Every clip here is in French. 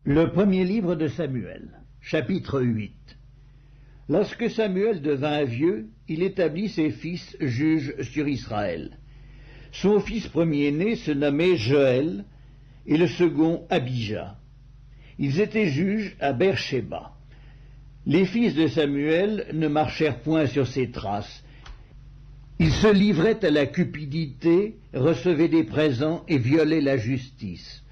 Le premier livre de Samuel, chapitre 8. Lorsque Samuel devint vieux, il établit ses fils juges sur Israël. Son fils premier-né se nommait Joël et le second Abijah. Ils étaient juges à Beer-Shéba. Les fils de Samuel ne marchèrent point sur ses traces. Ils se livraient à la cupidité, recevaient des présents et violaient la justice.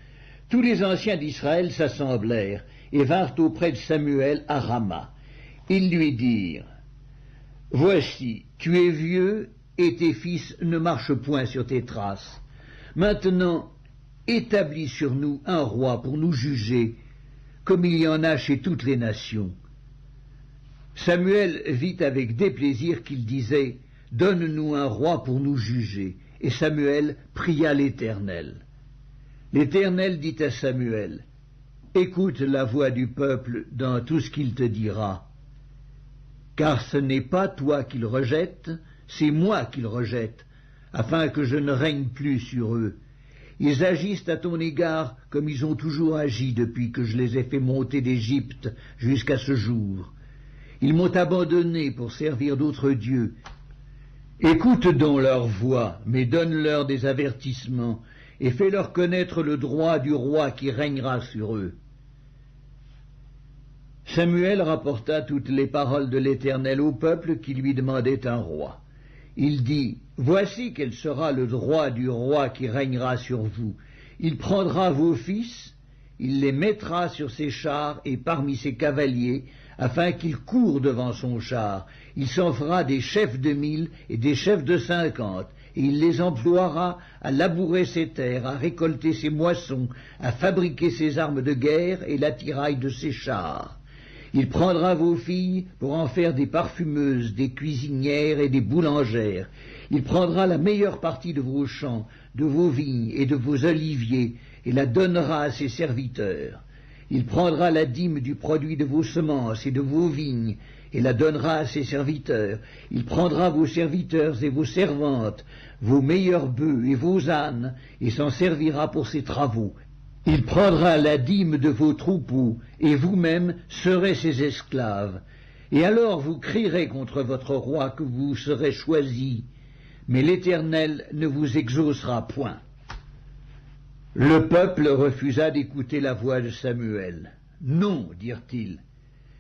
Tous les anciens d'Israël s'assemblèrent et vinrent auprès de Samuel à Rama. Ils lui dirent : « Voici, tu es vieux et tes fils ne marchent point sur tes traces. Maintenant, établis sur nous un roi pour nous juger, comme il y en a chez toutes les nations. » Samuel vit avec déplaisir qu'il disait : « Donne-nous un roi pour nous juger. » Et Samuel pria l'Éternel. L'Éternel dit à Samuel : « Écoute la voix du peuple dans tout ce qu'il te dira. Car ce n'est pas toi qu'il rejette, c'est moi qu'il rejette, afin que je ne règne plus sur eux. Ils agissent à ton égard comme ils ont toujours agi depuis que je les ai fait monter d'Égypte jusqu'à ce jour. Ils m'ont abandonné pour servir d'autres dieux. Écoute donc leur voix, mais donne-leur des avertissements, et fais-leur connaître le droit du roi qui régnera sur eux. » Samuel rapporta toutes les paroles de l'Éternel au peuple qui lui demandait un roi. Il dit : « Voici quel sera le droit du roi qui régnera sur vous. Il prendra vos fils, il les mettra sur ses chars et parmi ses cavaliers, afin qu'ils courent devant son char. Il s'en fera des chefs de 1000 et des chefs de 50, et il les emploiera à labourer ses terres, à récolter ses moissons, à fabriquer ses armes de guerre et l'attirail de ses chars. Il prendra vos filles pour en faire des parfumeuses, des cuisinières et des boulangères. Il prendra la meilleure partie de vos champs, de vos vignes et de vos oliviers, et la donnera à ses serviteurs. Il prendra la dîme du produit de vos semences et de vos vignes, et la donnera à ses serviteurs. Il prendra vos serviteurs et vos servantes, vos meilleurs bœufs et vos ânes, et s'en servira pour ses travaux. Il prendra la dîme de vos troupeaux, et vous-même serez ses esclaves. Et alors vous crierez contre votre roi que vous serez choisi, mais l'Éternel ne vous exaucera point. » Le peuple refusa d'écouter la voix de Samuel. « Non, dirent-ils,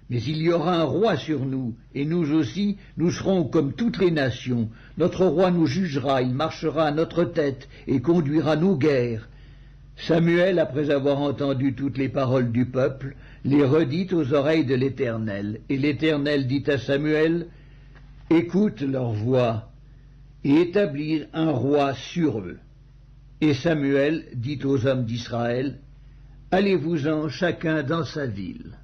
mais il y aura un roi sur nous, et nous aussi, nous serons comme toutes les nations. Notre roi nous jugera, il marchera à notre tête et conduira nos guerres. » Samuel, après avoir entendu toutes les paroles du peuple, les redit aux oreilles de l'Éternel. Et l'Éternel dit à Samuel : « Écoute leur voix, et établis un roi sur eux. » Et Samuel dit aux hommes d'Israël : « Allez-vous-en chacun dans sa ville. »